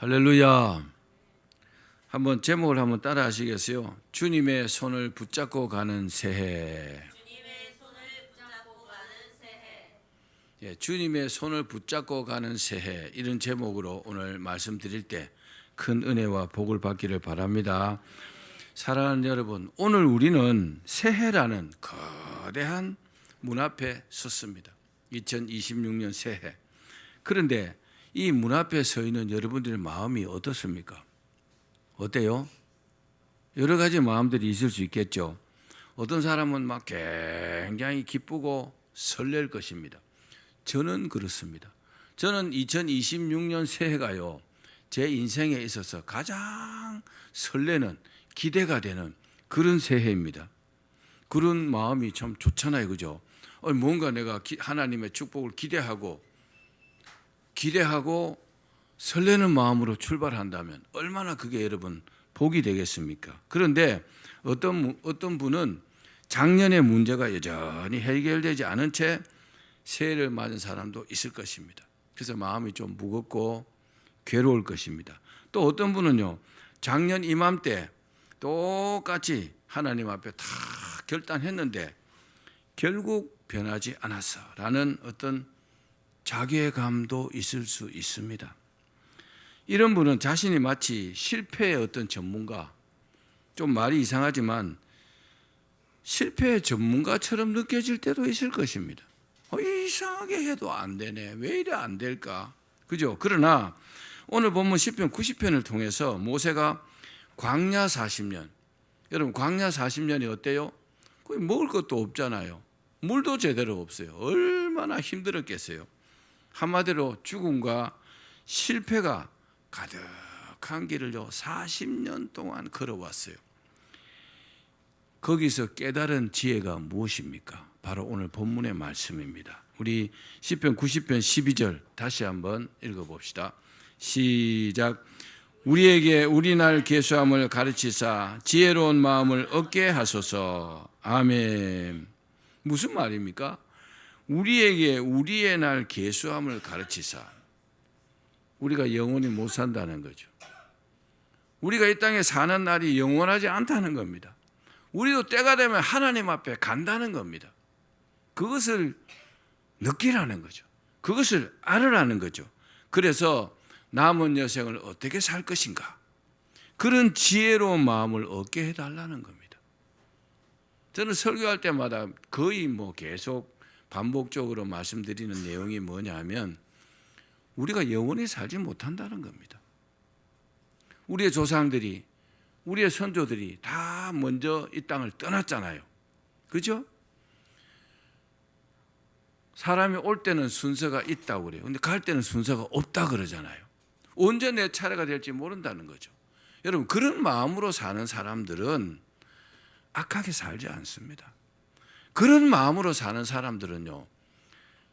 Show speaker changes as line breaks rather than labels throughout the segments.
할렐루야. 한번 제목을 한번 따라 하시겠어요? 주님의 손을 붙잡고 가는 새해.
주님의 손을 붙잡고 가는 새해.
예, 주님의 손을 붙잡고 가는 새해, 이런 제목으로 오늘 말씀드릴 때 큰 은혜와 복을 받기를 바랍니다. 사랑하는 여러분, 오늘 우리는 새해라는 거대한 문 앞에 섰습니다. 2026년 새해. 그런데 이 문 앞에 서 있는 여러분들의 마음이 어떻습니까? 어때요? 여러 가지 마음들이 있을 수 있겠죠. 어떤 사람은 막 굉장히 기쁘고 설렐 것입니다. 저는 그렇습니다. 저는 2026년 새해가요, 제 인생에 있어서 가장 설레는, 기대가 되는 그런 새해입니다. 그런 마음이 참 좋잖아요, 그죠? 뭔가 내가 하나님의 축복을 기대하고 설레는 마음으로 출발한다면 얼마나 그게 여러분 복이 되겠습니까? 그런데 어떤 분은 작년의 문제가 여전히 해결되지 않은 채 새해를 맞은 사람도 있을 것입니다. 그래서 마음이 좀 무겁고 괴로울 것입니다. 또 어떤 분은요, 작년 이맘때 똑같이 하나님 앞에 다 결단했는데 결국 변하지 않았어라는 어떤 자괴감도 있을 수 있습니다. 이런 분은 자신이 마치 실패의 어떤 전문가, 좀 말이 이상하지만 실패의 전문가처럼 느껴질 때도 있을 것입니다. 이상하게 해도 안 되네. 왜 이래 안 될까? 그죠? 그러나 오늘 본문 시편 90편을 통해서 모세가 광야 40년, 여러분 광야 40년이 어때요? 거의 먹을 것도 없잖아요. 물도 제대로 없어요. 얼마나 힘들었겠어요. 한마디로 죽음과 실패가 가득한 길을요 40년 동안 걸어왔어요. 거기서 깨달은 지혜가 무엇입니까? 바로 오늘 본문의 말씀입니다. 우리 시편 90편 12절 다시 한번 읽어봅시다. 시작. 우리에게 우리날 계수함을 가르치사 지혜로운 마음을 얻게 하소서. 아멘. 무슨 말입니까? 우리에게 우리의 날 계수함을 가르치사. 우리가 영원히 못 산다는 거죠. 우리가 이 땅에 사는 날이 영원하지 않다는 겁니다. 우리도 때가 되면 하나님 앞에 간다는 겁니다. 그것을 느끼라는 거죠. 그것을 알으라는 거죠. 그래서 남은 여생을 어떻게 살 것인가, 그런 지혜로운 마음을 얻게 해달라는 겁니다. 저는 설교할 때마다 거의 계속 반복적으로 말씀드리는 내용이 뭐냐면 우리가 영원히 살지 못한다는 겁니다. 우리의 조상들이, 우리의 선조들이 다 먼저 이 땅을 떠났잖아요. 그죠? 사람이 올 때는 순서가 있다고 그래요. 근데 갈 때는 순서가 없다 그러잖아요. 언제 내 차례가 될지 모른다는 거죠. 여러분, 그런 마음으로 사는 사람들은 악하게 살지 않습니다. 그런 마음으로 사는 사람들은요,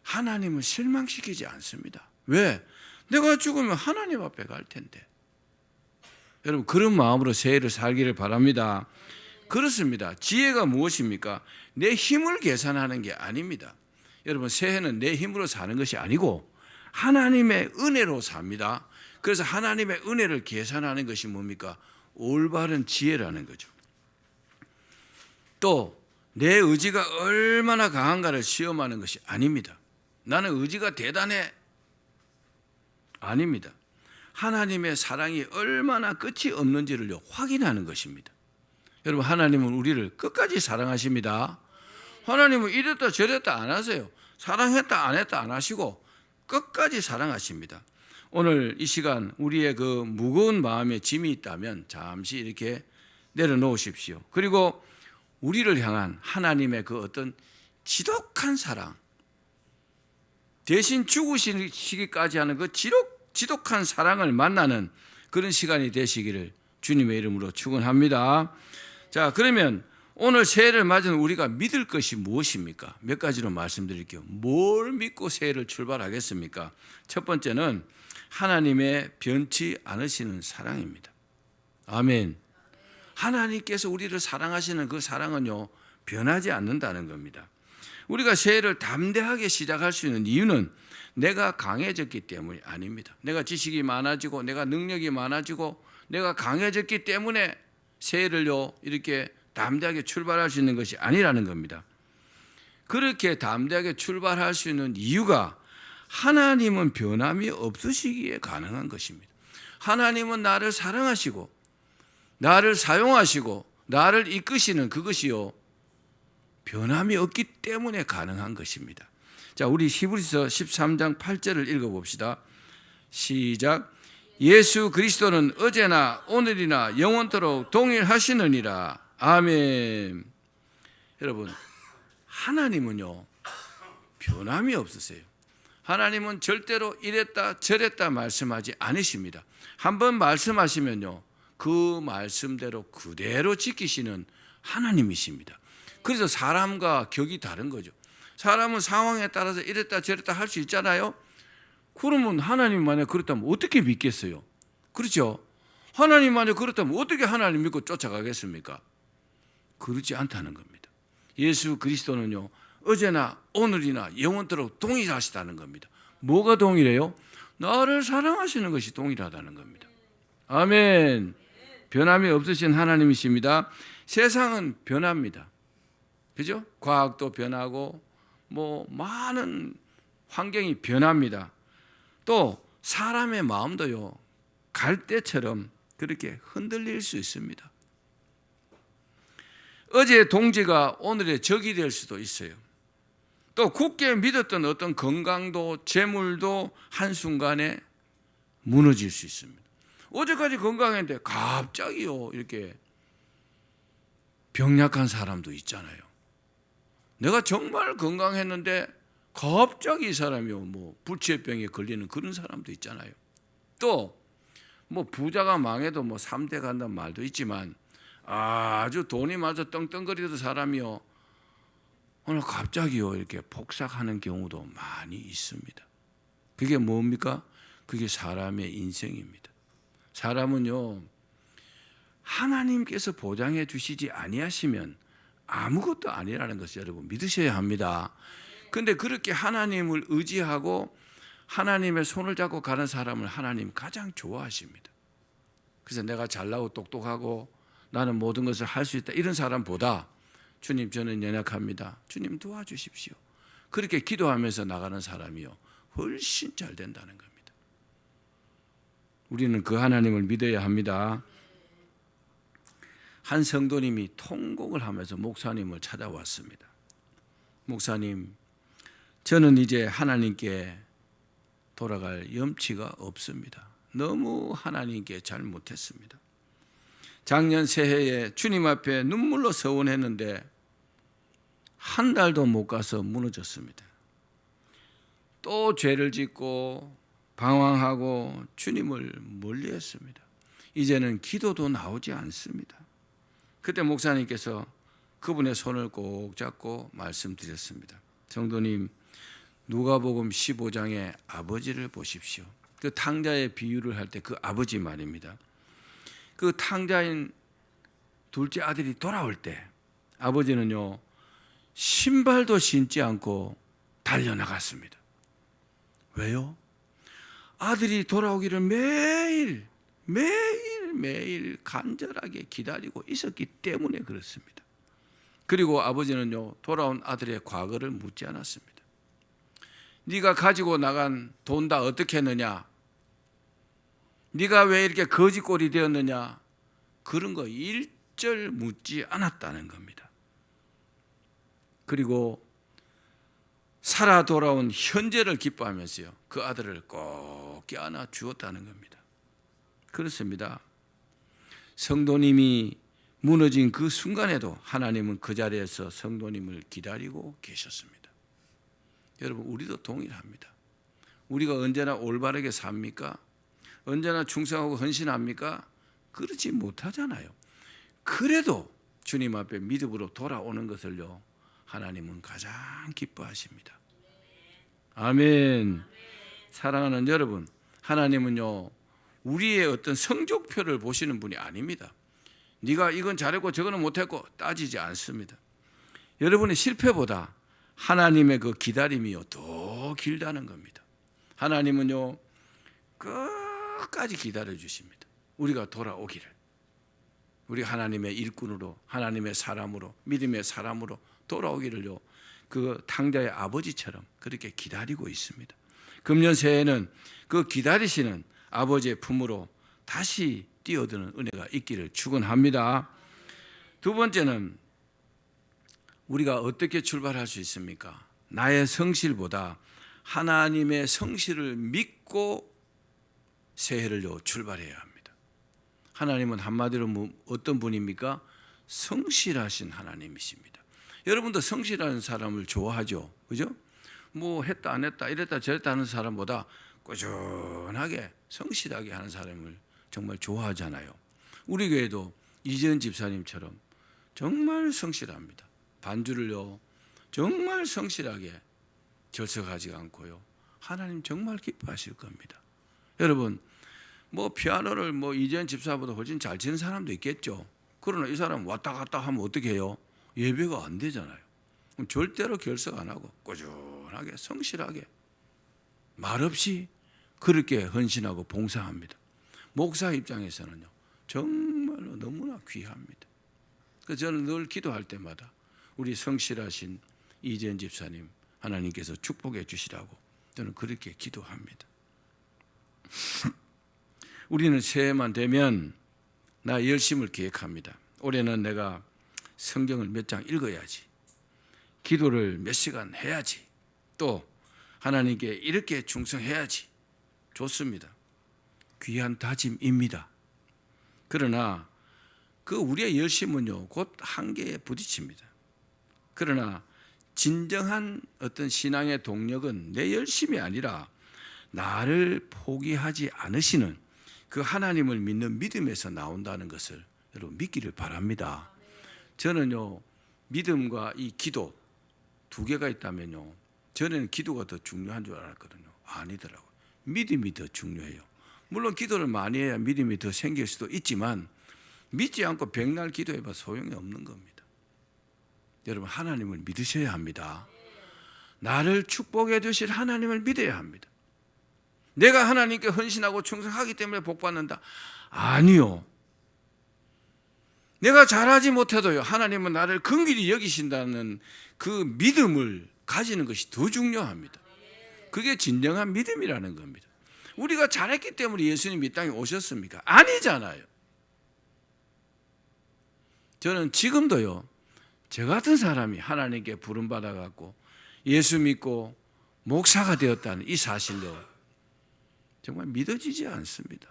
하나님을 실망시키지 않습니다. 왜? 내가 죽으면 하나님 앞에 갈 텐데. 여러분, 그런 마음으로 새해를 살기를 바랍니다. 그렇습니다. 지혜가 무엇입니까? 내 힘을 계산하는 게 아닙니다. 여러분, 새해는 내 힘으로 사는 것이 아니고 하나님의 은혜로 삽니다. 그래서 하나님의 은혜를 계산하는 것이 뭡니까? 올바른 지혜라는 거죠. 또 내 의지가 얼마나 강한가를 시험하는 것이 아닙니다. 나는 의지가 대단해. 아닙니다. 하나님의 사랑이 얼마나 끝이 없는지를 확인하는 것입니다. 여러분, 하나님은 우리를 끝까지 사랑하십니다. 하나님은 이랬다 저랬다 안 하세요. 사랑했다 안 했다 안 하시고 끝까지 사랑하십니다. 오늘 이 시간 우리의 그 무거운 마음에 짐이 있다면 잠시 이렇게 내려놓으십시오. 그리고 우리를 향한 하나님의 그 어떤 지독한 사랑, 대신 죽으시기까지 하는 그 지독한 사랑을 만나는 그런 시간이 되시기를 주님의 이름으로 축원합니다. 자, 그러면 오늘 새해를 맞은 우리가 믿을 것이 무엇입니까? 몇 가지로 말씀드릴게요. 뭘 믿고 새해를 출발하겠습니까? 첫 번째는 하나님의 변치 않으시는 사랑입니다. 아멘. 하나님께서 우리를 사랑하시는 그 사랑은요, 변하지 않는다는 겁니다. 우리가 새해를 담대하게 시작할 수 있는 이유는 내가 강해졌기 때문이 아닙니다. 내가 지식이 많아지고 내가 능력이 많아지고 내가 강해졌기 때문에 새해를요 이렇게 담대하게 출발할 수 있는 것이 아니라는 겁니다. 그렇게 담대하게 출발할 수 있는 이유가 하나님은 변함이 없으시기에 가능한 것입니다. 하나님은 나를 사랑하시고 나를 사용하시고 나를 이끄시는 그것이요 변함이 없기 때문에 가능한 것입니다. 자, 우리 히브리서 13장 8절을 읽어봅시다. 시작. 예수 그리스도는 어제나 오늘이나 영원토록 동일하시느니라. 아멘. 여러분, 하나님은요 변함이 없으세요. 하나님은 절대로 이랬다 저랬다 말씀하지 않으십니다. 한번 말씀하시면요 그 말씀대로 그대로 지키시는 하나님이십니다. 그래서 사람과 격이 다른 거죠. 사람은 상황에 따라서 이랬다 저랬다 할 수 있잖아요. 그러면 하나님 만약 그렇다면 어떻게 믿겠어요? 그렇죠? 하나님 만약 그렇다면 어떻게 하나님 믿고 쫓아가겠습니까? 그렇지 않다는 겁니다. 예수 그리스도는요 어제나 오늘이나 영원토록 동일하시다는 겁니다. 뭐가 동일해요? 나를 사랑하시는 것이 동일하다는 겁니다. 아멘. 변함이 없으신 하나님이십니다. 세상은 변합니다. 그죠? 과학도 변하고 뭐 많은 환경이 변합니다. 또 사람의 마음도요 갈대처럼 그렇게 흔들릴 수 있습니다. 어제의 동지가 오늘의 적이 될 수도 있어요. 또 굳게 믿었던 어떤 건강도 재물도 한순간에 무너질 수 있습니다. 어제까지 건강했는데 갑자기요 이렇게 병약한 사람도 있잖아요. 내가 정말 건강했는데 갑자기 이 사람이요 뭐 불치병에 걸리는 그런 사람도 있잖아요. 또 뭐 부자가 망해도 뭐 3대 간다는 말도 있지만 아주 돈이 많아서 떵떵거리던 사람이요 오늘 갑자기요 이렇게 폭삭하는 경우도 많이 있습니다. 그게 뭡니까? 그게 사람의 인생입니다. 사람은요 하나님께서 보장해 주시지 아니하시면 아무것도 아니라는 것을 여러분 믿으셔야 합니다. 그런데 그렇게 하나님을 의지하고 하나님의 손을 잡고 가는 사람을 하나님 가장 좋아하십니다. 그래서 내가 잘나고 똑똑하고 나는 모든 것을 할 수 있다 이런 사람보다 주님 저는 연약합니다. 주님 도와주십시오. 그렇게 기도하면서 나가는 사람이요 훨씬 잘 된다는 겁니다. 우리는 그 하나님을 믿어야 합니다. 한 성도님이 통곡을 하면서 목사님을 찾아왔습니다. 목사님, 저는 이제 하나님께 돌아갈 염치가 없습니다. 너무 하나님께 잘못했습니다. 작년 새해에 주님 앞에 눈물로 서원했는데 한 달도 못 가서 무너졌습니다. 또 죄를 짓고 방황하고 주님을 멀리했습니다. 이제는 기도도 나오지 않습니다. 그때 목사님께서 그분의 손을 꼭 잡고 말씀드렸습니다. 성도님, 누가복음 15장의 아버지를 보십시오. 그 탕자의 비유를 할 때 그 아버지 말입니다. 그 탕자인 둘째 아들이 돌아올 때 아버지는요 신발도 신지 않고 달려나갔습니다. 왜요? 아들이 돌아오기를 매일 간절하게 기다리고 있었기 때문에 그렇습니다. 그리고 아버지는요 돌아온 아들의 과거를 묻지 않았습니다. 네가 가지고 나간 돈 다 어떻게 했느냐? 네가 왜 이렇게 거지꼴이 되었느냐? 그런 거 일절 묻지 않았다는 겁니다. 그리고 살아 돌아온 현재를 기뻐하면서요 그 아들을 꼭 껴안아 주었다는 겁니다. 그렇습니다. 성도님이 무너진 그 순간에도 하나님은 그 자리에서 성도님을 기다리고 계셨습니다. 여러분 우리도 동일합니다. 우리가 언제나 올바르게 삽니까? 언제나 충성하고 헌신합니까? 그렇지 못하잖아요. 그래도 주님 앞에 믿음으로 돌아오는 것을요 하나님은 가장 기뻐하십니다. 아멘. 사랑하는 여러분, 하나님은요 우리의 어떤 성적표를 보시는 분이 아닙니다. 네가 이건 잘했고 저거는 못했고 따지지 않습니다. 여러분의 실패보다 하나님의 그 기다림이요 더 길다는 겁니다. 하나님은요 끝까지 기다려 주십니다. 우리가 돌아오기를. 우리 하나님의 일꾼으로, 하나님의 사람으로, 믿음의 사람으로 돌아오기를요 그 탕자의 아버지처럼 그렇게 기다리고 있습니다. 금년 새해에는 그 기다리시는 아버지의 품으로 다시 뛰어드는 은혜가 있기를 축원합니다. 두 번째는 우리가 어떻게 출발할 수 있습니까? 나의 성실보다 하나님의 성실을 믿고 새해를요 출발해야 합니다. 하나님은 한마디로 어떤 분입니까? 성실하신 하나님이십니다. 여러분도 성실한 사람을 좋아하죠, 그죠? 뭐 했다 안 했다 이랬다 저랬다 하는 사람보다 꾸준하게 성실하게 하는 사람을 정말 좋아하잖아요. 우리 교회도 이재은 집사님처럼 정말 성실합니다. 반주를요 정말 성실하게 결석하지 않고요 하나님 정말 기뻐하실 겁니다. 여러분 뭐 피아노를 뭐 이재은 집사보다 훨씬 잘 치는 사람도 있겠죠. 그러나 이 사람 왔다 갔다 하면 어떻게 해요? 예배가 안 되잖아요. 그럼 절대로 결석 안 하고 꾸준하게 성실하게 말없이 그렇게 헌신하고 봉사합니다. 목사 입장에서는요 정말로 너무나 귀합니다. 그래서 저는 늘 기도할 때마다 우리 성실하신 이재은 집사님 하나님께서 축복해 주시라고 저는 그렇게 기도합니다. 우리는 새해만 되면 나 열심을 계획합니다. 올해는 내가 성경을 몇 장 읽어야지, 기도를 몇 시간 해야지, 또 하나님께 이렇게 충성해야지. 좋습니다. 귀한 다짐입니다. 그러나 그 우리의 열심은요 곧 한계에 부딪힙니다. 그러나 진정한 어떤 신앙의 동력은 내 열심이 아니라 나를 포기하지 않으시는 그 하나님을 믿는 믿음에서 나온다는 것을 여러분 믿기를 바랍니다. 저는요 믿음과 이 기도 두 개가 있다면요 전에는 기도가 더 중요한 줄 알았거든요. 아니더라고요. 믿음이 더 중요해요. 물론 기도를 많이 해야 믿음이 더 생길 수도 있지만 믿지 않고 백날 기도해봐 소용이 없는 겁니다. 여러분 하나님을 믿으셔야 합니다. 나를 축복해 주실 하나님을 믿어야 합니다. 내가 하나님께 헌신하고 충성하기 때문에 복받는다. 아니요. 내가 잘하지 못해도요 하나님은 나를 긍휼히 여기신다는 그 믿음을 가지는 것이 더 중요합니다. 그게 진정한 믿음이라는 겁니다. 우리가 잘했기 때문에 예수님이 이 땅에 오셨습니까? 아니잖아요. 저는 지금도요 저 같은 사람이 하나님께 부름받아 갖고 예수 믿고 목사가 되었다는 이 사실도 정말 믿어지지 않습니다.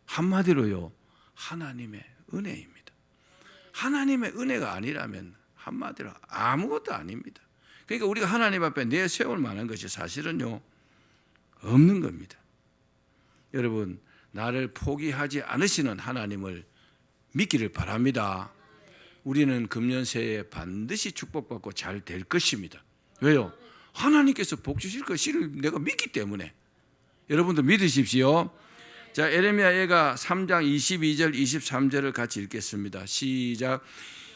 한마디로요 하나님의 은혜입니다. 하나님의 은혜가 아니라면 한마디로 아무것도 아닙니다. 그러니까 우리가 하나님 앞에 내세울 만한 것이 사실은요 없는 겁니다. 여러분 나를 포기하지 않으시는 하나님을 믿기를 바랍니다. 우리는 금년 새해에 반드시 축복받고 잘 될 것입니다. 왜요? 하나님께서 복 주실 것을 내가 믿기 때문에. 여러분도 믿으십시오. 자, 에레미야 예가 3장 22절 23절을 같이 읽겠습니다. 시작.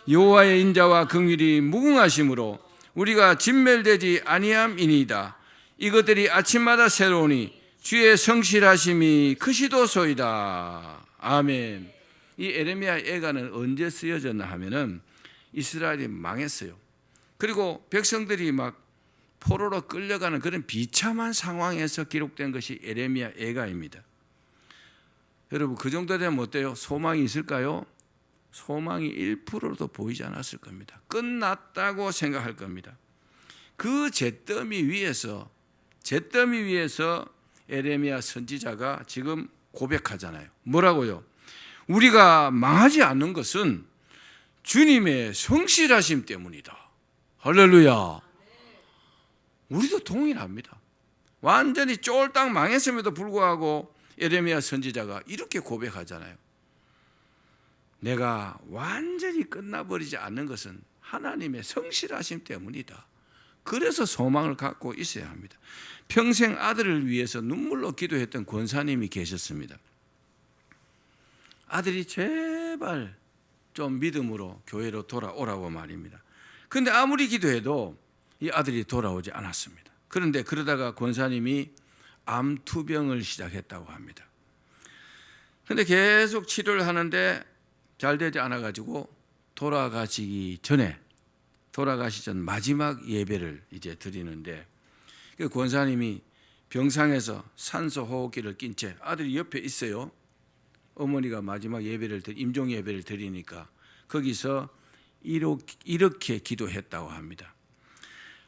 여호와의 인자와 긍휼이 무궁하심으로 우리가 진멸되지 아니함이니이다. 이것들이 아침마다 새로우니 주의 성실하심이 크시도소이다. 아멘. 이 에레미야 예가는 언제 쓰여졌나 하면은 이스라엘이 망했어요. 그리고 백성들이 막 포로로 끌려가는 그런 비참한 상황에서 기록된 것이 에레미야 예가입니다. 여러분 그 정도 되면 어때요? 소망이 있을까요? 소망이 1%도 보이지 않았을 겁니다. 끝났다고 생각할 겁니다. 그 잿더미 위에서 에레미야 선지자가 지금 고백하잖아요. 뭐라고요? 우리가 망하지 않는 것은 주님의 성실하심 때문이다. 할렐루야. 우리도 동일합니다. 완전히 쫄딱 망했음에도 불구하고 에레미야 선지자가 이렇게 고백하잖아요. 내가 완전히 끝나버리지 않는 것은 하나님의 성실하심 때문이다. 그래서 소망을 갖고 있어야 합니다. 평생 아들을 위해서 눈물로 기도했던 권사님이 계셨습니다. 아들이 제발 좀 믿음으로 교회로 돌아오라고 말입니다. 그런데 아무리 기도해도 이 아들이 돌아오지 않았습니다. 그런데 그러다가 권사님이 암투병을 시작했다고 합니다. 그런데 계속 치료를 하는데 잘 되지 않아가지고 돌아가시기 전 마지막 예배를 이제 드리는데, 그 권사님이 병상에서 산소 호흡기를 낀 채 아들이 옆에 있어요. 어머니가 마지막 예배를 임종 예배를 드리니까 거기서 이렇게 기도했다고 합니다.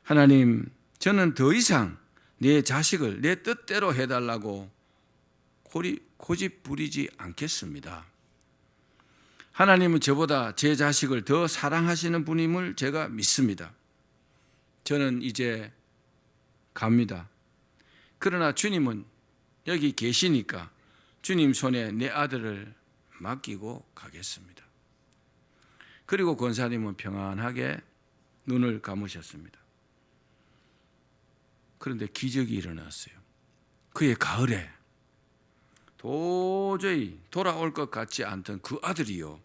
하나님, 저는 더 이상 내 자식을 내 뜻대로 해달라고 고집 부리지 않겠습니다. 하나님은 저보다 제 자식을 더 사랑하시는 분임을 제가 믿습니다. 저는 이제 갑니다. 그러나 주님은 여기 계시니까 주님 손에 내 아들을 맡기고 가겠습니다. 그리고 권사님은 평안하게 눈을 감으셨습니다. 그런데 기적이 일어났어요. 그의 가을에 도저히 돌아올 것 같지 않던 그 아들이요,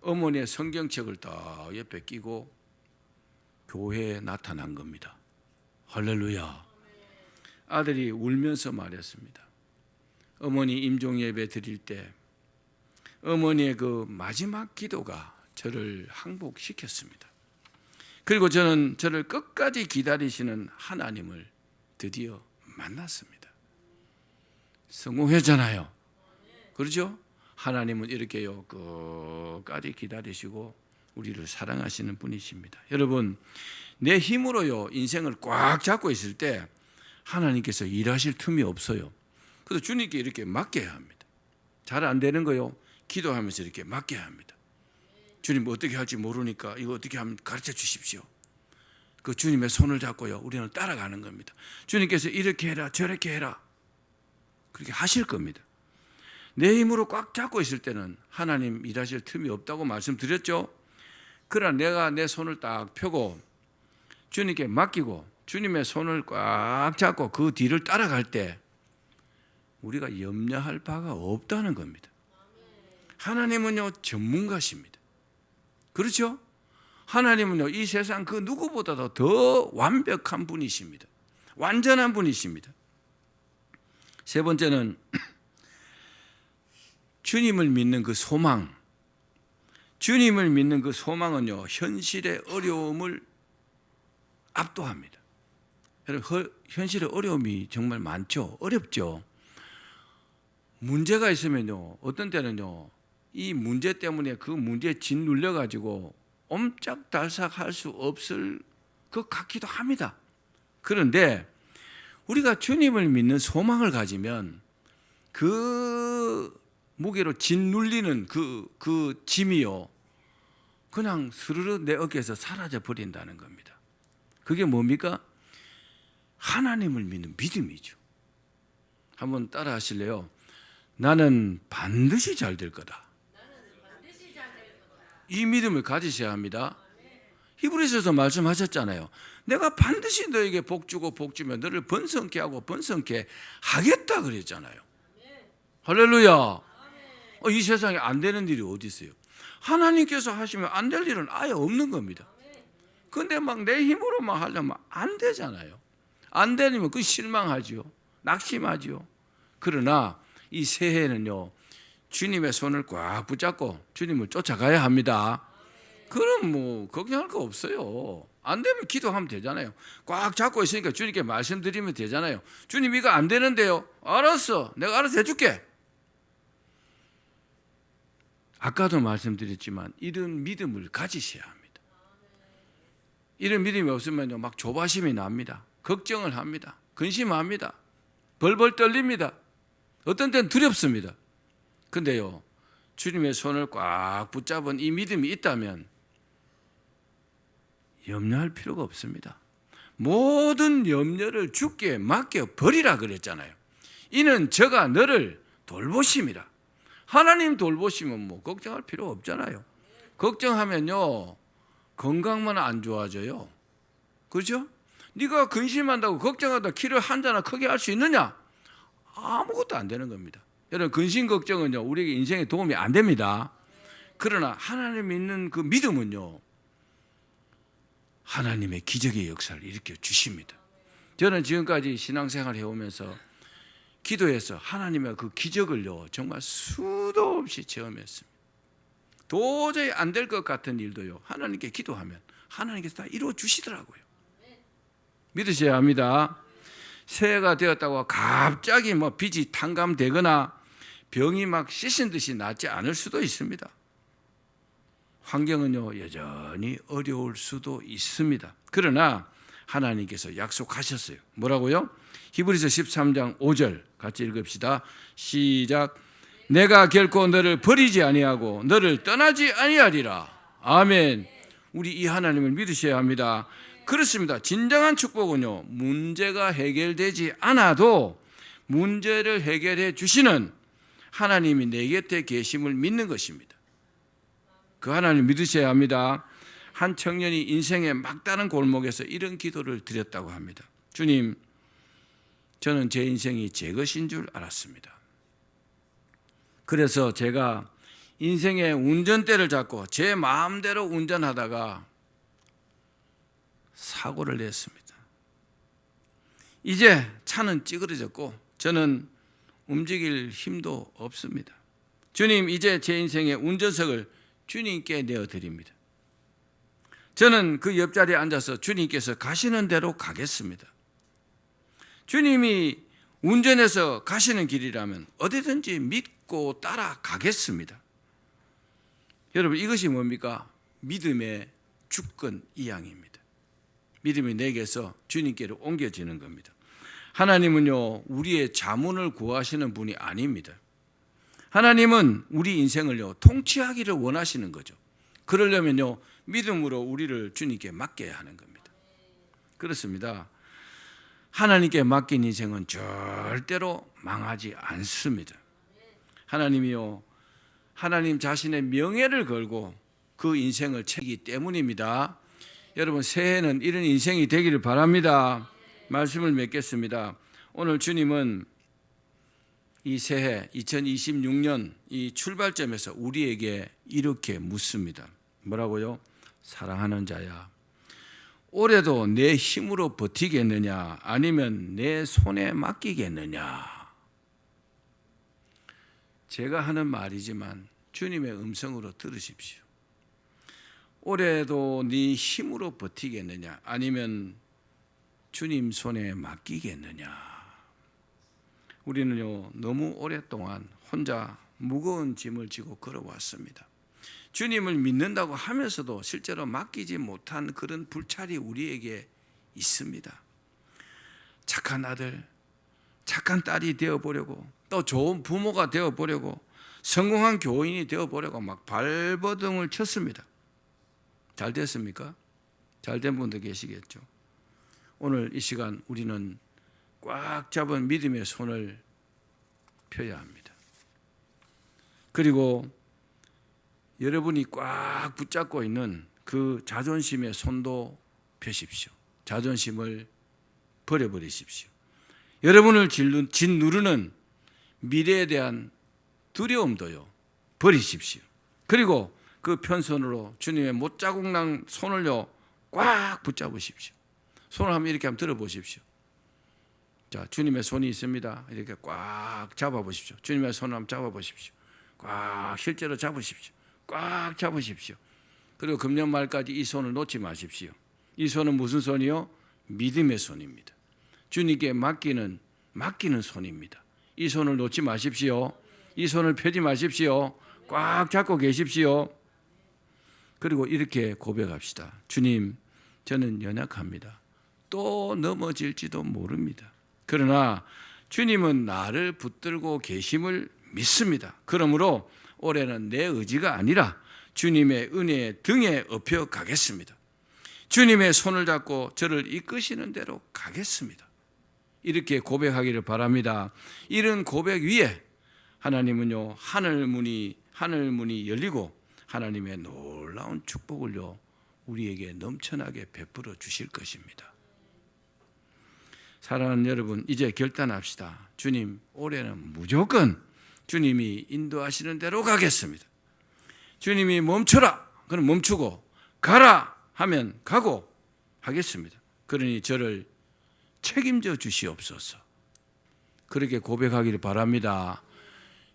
어머니의 성경책을 다 옆에 끼고 교회에 나타난 겁니다. 할렐루야. 아들이 울면서 말했습니다. 어머니 임종 예배 드릴 때 어머니의 그 마지막 기도가 저를 항복시켰습니다. 그리고 저는 저를 끝까지 기다리시는 하나님을 드디어 만났습니다. 성공했잖아요. 그렇죠? 하나님은 이렇게요, 끝까지 기다리시고 우리를 사랑하시는 분이십니다. 여러분, 내 힘으로요 인생을 꽉 잡고 있을 때 하나님께서 일하실 틈이 없어요. 그래서 주님께 이렇게 맡겨야 합니다. 잘 안 되는 거요, 기도하면서 이렇게 맡겨야 합니다. 주님 어떻게 할지 모르니까 이거 어떻게 하면 가르쳐 주십시오. 그 주님의 손을 잡고요 우리는 따라가는 겁니다. 주님께서 이렇게 해라 저렇게 해라 그렇게 하실 겁니다. 내 힘으로 꽉 잡고 있을 때는 하나님 일하실 틈이 없다고 말씀드렸죠. 그러나 내가 내 손을 딱 펴고 주님께 맡기고 주님의 손을 꽉 잡고 그 뒤를 따라갈 때 우리가 염려할 바가 없다는 겁니다. 하나님은요 전문가십니다. 그렇죠? 하나님은요 이 세상 그 누구보다도 더 완벽한 분이십니다. 완전한 분이십니다. 세 번째는 주님을 믿는 그 소망. 주님을 믿는 그 소망은요 현실의 어려움을 압도합니다. 여러분, 현실의 어려움이 정말 많죠. 어렵죠. 문제가 있으면요 어떤 때는요 이 문제 때문에 그 문제에 짓눌려 가지고 옴짝달싹할 수 없을 것 같기도 합니다. 그런데 우리가 주님을 믿는 소망을 가지면 그 무게로 짓눌리는 그 짐이요 그냥 스르르 내 어깨에서 사라져 버린다는 겁니다. 그게 뭡니까? 하나님을 믿는 믿음이죠. 한번 따라 하실래요? 나는 반드시 잘 될 거다. 이 믿음을 가지셔야 합니다. 히브리서에서 말씀하셨잖아요. 내가 반드시 너에게 복 주고 복 주면 너를 번성케 하고 번성케 하겠다 그랬잖아요. 할렐루야. 이 세상에 안 되는 일이 어디 있어요? 하나님께서 하시면 안 될 일은 아예 없는 겁니다. 근데 막 내 힘으로만 하려면 안 되잖아요. 안 되면 그 실망하지요. 낙심하지요. 그러나 이 새해는요 주님의 손을 꽉 붙잡고 주님을 쫓아가야 합니다. 그럼 뭐 걱정할 거 없어요. 안 되면 기도하면 되잖아요. 꽉 잡고 있으니까 주님께 말씀드리면 되잖아요. 주님 이거 안 되는데요. 알았어. 내가 알아서 해줄게. 아까도 말씀드렸지만 이런 믿음을 가지셔야 합니다. 이런 믿음이 없으면요 막 조바심이 납니다. 걱정을 합니다. 근심합니다. 벌벌 떨립니다. 어떤 때는 두렵습니다. 근데요 주님의 손을 꽉 붙잡은 이 믿음이 있다면 염려할 필요가 없습니다. 모든 염려를 주께 맡겨 버리라 그랬잖아요. 이는 저가 너를 돌보심이라. 하나님 돌보시면 뭐 걱정할 필요 없잖아요. 걱정하면요 건강만 안 좋아져요. 그렇죠? 네가 근심한다고 걱정하다 키를 한 잔나 크게 할 수 있느냐? 아무것도 안 되는 겁니다. 여러분 근심 걱정은요 우리에게 인생에 도움이 안 됩니다. 그러나 하나님 믿는 그 믿음은요 하나님의 기적의 역사를 일으켜 주십니다. 저는 지금까지 신앙생활 해오면서 기도해서 하나님의 그 기적을요 정말 수도 없이 체험했습니다. 도저히 안 될 것 같은 일도요 하나님께 기도하면 하나님께서 다 이루어 주시더라고요. 믿으셔야 합니다. 새해가 되었다고 갑자기 빚이 탕감되거나 병이 막 씻은 듯이 낫지 않을 수도 있습니다. 환경은요 여전히 어려울 수도 있습니다. 그러나 하나님께서 약속하셨어요. 뭐라고요? 히브리서 13장 5절 같이 읽읍시다. 시작. 내가 결코 너를 버리지 아니하고 너를 떠나지 아니하리라. 아멘. 우리 이 하나님을 믿으셔야 합니다. 그렇습니다. 진정한 축복은요 문제가 해결되지 않아도 문제를 해결해 주시는 하나님이 내 곁에 계심을 믿는 것입니다. 그 하나님을 믿으셔야 합니다. 한 청년이 인생의 막다른 골목에서 이런 기도를 드렸다고 합니다. 주님, 저는 제 인생이 제 것인 줄 알았습니다. 그래서 제가 인생의 운전대를 잡고 제 마음대로 운전하다가 사고를 냈습니다. 이제 차는 찌그러졌고 저는 움직일 힘도 없습니다. 주님, 이제 제 인생의 운전석을 주님께 내어드립니다. 저는 그 옆자리에 앉아서 주님께서 가시는 대로 가겠습니다. 주님이 운전해서 가시는 길이라면 어디든지 믿고 따라가겠습니다. 여러분, 이것이 뭡니까? 믿음의 주권 이양입니다. 믿음이 내게서 주님께로 옮겨지는 겁니다. 하나님은요 우리의 자문을 구하시는 분이 아닙니다. 하나님은 우리 인생을요 통치하기를 원하시는 거죠. 그러려면요 믿음으로 우리를 주님께 맡겨야 하는 겁니다. 그렇습니다. 하나님께 맡긴 인생은 절대로 망하지 않습니다. 하나님이요 하나님 자신의 명예를 걸고 그 인생을 채기 때문입니다. 여러분, 새해는 이런 인생이 되기를 바랍니다. 말씀을 맺겠습니다. 오늘 주님은 이 새해 2026년 이 출발점에서 우리에게 이렇게 묻습니다. 뭐라고요? 사랑하는 자야, 올해도 내 힘으로 버티겠느냐 아니면 내 손에 맡기겠느냐? 제가 하는 말이지만 주님의 음성으로 들으십시오. 올해도 네 힘으로 버티겠느냐 아니면 주님 손에 맡기겠느냐? 우리는요 너무 오랫동안 혼자 무거운 짐을 지고 걸어왔습니다. 주님을 믿는다고 하면서도 실제로 맡기지 못한 그런 불찰이 우리에게 있습니다. 착한 아들, 착한 딸이 되어보려고, 또 좋은 부모가 되어보려고, 성공한 교인이 되어보려고 막 발버둥을 쳤습니다. 잘 됐습니까? 잘 된 분도 계시겠죠. 오늘 이 시간 우리는 꽉 잡은 믿음의 손을 펴야 합니다. 그리고 여러분이 꽉 붙잡고 있는 그 자존심의 손도 펴십시오. 자존심을 버려버리십시오. 여러분을 짓누르는 미래에 대한 두려움도요 버리십시오. 그리고 그 편손으로 주님의 못자국난 손을요 꽉 붙잡으십시오. 손을 한번 이렇게 한번 들어보십시오. 자, 주님의 손이 있습니다. 이렇게 꽉 잡아보십시오. 주님의 손을 한번 잡아보십시오. 꽉 실제로 잡으십시오. 꽉 잡으십시오. 그리고 금년 말까지 이 손을 놓지 마십시오. 이 손은 무슨 손이요? 믿음의 손입니다. 주님께 맡기는 손입니다. 이 손을 놓지 마십시오. 이 손을 펴지 마십시오. 꽉 잡고 계십시오. 그리고 이렇게 고백합시다. 주님, 저는 연약합니다. 또 넘어질지도 모릅니다. 그러나 주님은 나를 붙들고 계심을 믿습니다. 그러므로 올해는 내 의지가 아니라 주님의 은혜의 등에 업혀 가겠습니다. 주님의 손을 잡고 저를 이끄시는 대로 가겠습니다. 이렇게 고백하기를 바랍니다. 이런 고백 위에 하나님은요 하늘문이 열리고 하나님의 놀라운 축복을요 우리에게 넘쳐나게 베풀어 주실 것입니다. 사랑하는 여러분, 이제 결단합시다. 주님, 올해는 무조건 주님이 인도하시는 대로 가겠습니다. 주님이 멈춰라, 그럼 멈추고, 가라 하면 가고, 하겠습니다. 그러니 저를 책임져 주시옵소서. 그렇게 고백하기를 바랍니다.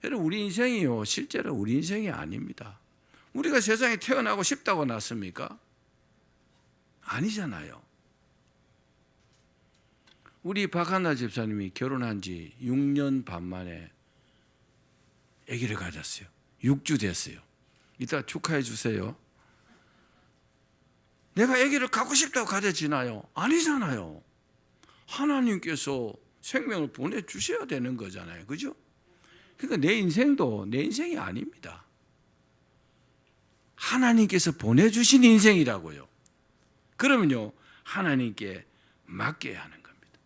여러분, 우리 인생이요, 실제로 우리 인생이 아닙니다. 우리가 세상에 태어나고 싶다고 났습니까? 아니잖아요. 우리 박한나 집사님이 결혼한 지 6년 반 만에 아기를 가졌어요. 6주 됐어요. 이따 축하해 주세요. 내가 아기를 갖고 싶다고 가져지나요? 아니잖아요. 하나님께서 생명을 보내주셔야 되는 거잖아요. 그죠? 그러니까 내 인생도 내 인생이 아닙니다. 하나님께서 보내주신 인생이라고요. 그러면요, 하나님께 맡겨야 하는 겁니다.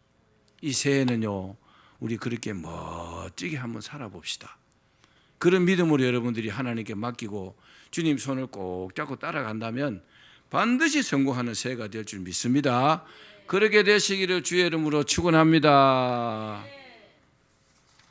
이 새해는요, 우리 그렇게 멋지게 한번 살아봅시다. 그런 믿음으로 여러분들이 하나님께 맡기고 주님 손을 꼭 잡고 따라간다면 반드시 성공하는 새해가 될 줄 믿습니다. 그렇게 되시기를 주의 이름으로 축원합니다.